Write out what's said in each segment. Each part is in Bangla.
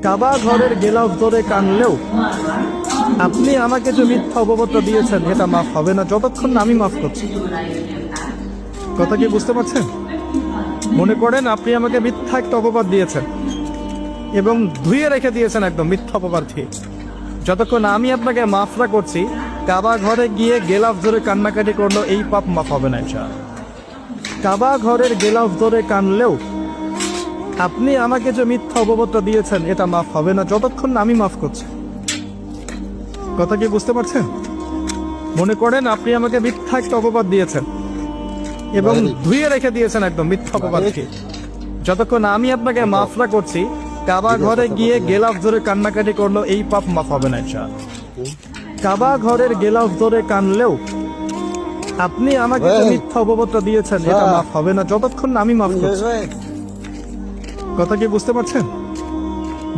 কাবা ঘরের গেলাফ ধরে কানলেও আপনি আমাকে যে মিথ্যা অপবাদটা দিয়েছেন এটা মাফ হবে না যতক্ষণ না আমি মাফ করছি। কথা কি বুঝতে পারছেন? মনে করেন আপনি আমাকে মিথ্যা একটা অপবাদ দিয়েছেন এবং ধুয়ে রেখে দিয়েছেন একদম মিথ্যা অপবাদ দিয়ে। যতক্ষণ আমি আপনাকে মাফ না করছি, কাবা ঘরে গিয়ে গেলাফ ধরে কান্নাকাটি করলো এই পাপ মাফ হবে না ইনশাআল্লাহ। কাবা ঘরের গেলাফ ধরে কানলেও আপনি আমাকে যে মিথ্যা অপবাদটা দিয়েছেন এটা মাফ হবে না যতক্ষণ না আমি মাফ করছি। কথা কি বুঝতে পারছেন? মনে করেন আপনি আমাকে মিথ্যা একটা অপবাদ দিয়েছেন এবং ধুয়ে রেখে দিয়েছেন একদম মিথ্যা অপবাদকে। যতক্ষণ আমি আপনাকে মাফ না করছি, কাবা ঘরে গিয়ে গেলাফ ধরে কান্নাকাটি করলো এই পাপ মাফ হবে না ইনশাআল্লাহ। কাবা ঘরের গেলাফ ধরে কানলেও আপনি আমাকে যে মিথ্যা অপবাদটা দিয়েছেন এটা মাফ হবে না যতক্ষণ না আমি মাফ করছি। কথা কি বুঝতে পারছেন?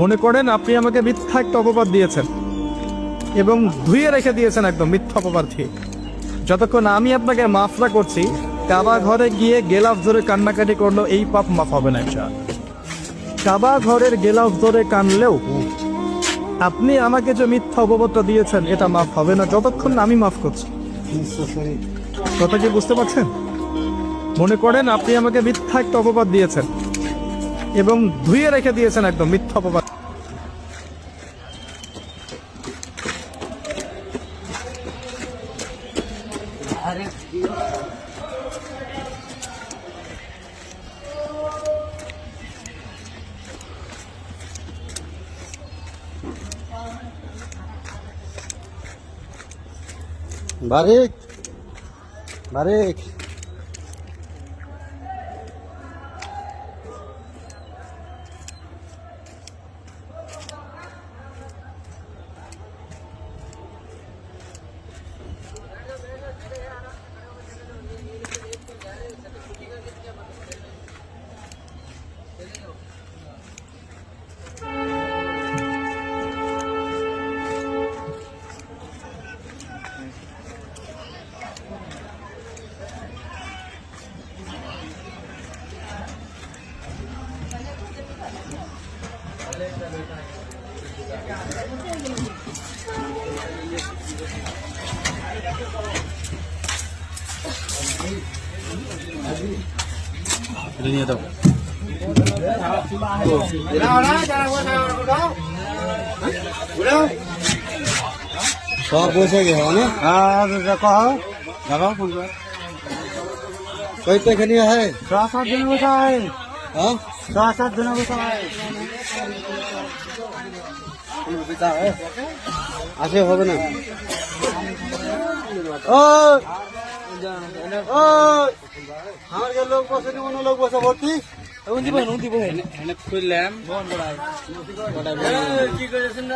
মনে করেন আপনি আমাকে মিথ্যা একটা অপবাদ দিয়েছেন এবং ধুয়ে রেখে দিয়েছেন একদম মিথ্যা অপবাদ দিয়ে। যতক্ষণ আমি আপনাকে মাফ না করছি, কাবা ঘরে গিয়ে গেলাফ ধরে কান্নাকাটি করলো এই পাপ মাফ হবে না ইনশাআল্লাহ। কাবা ঘরের গেলাফ ধরে কানলেও আপনি আমাকে যে মিথ্যা অপবাদটা দিয়েছেন এটা মাফ হবে না যতক্ষণ না আমি মাফ করছি। কথা কি বুঝতে পারছেন? মনে করেন আপনি আমাকে মিথ্যা একটা অপবাদ দিয়েছেন এবং ধুয়ে রেখে দিয়েছেন একদম মিথ্যা অপবাদ। বারিক বারিক নিয়ে দাও। সব বসে গেছে মানে কইতে এখানে है 6-7 दिन बसा है। हाँ 6-7 दिन बसा है। আসে হবে না আমার লোক বসে অন্য লোক বসে ভর্তি খুললাম কি করেছেন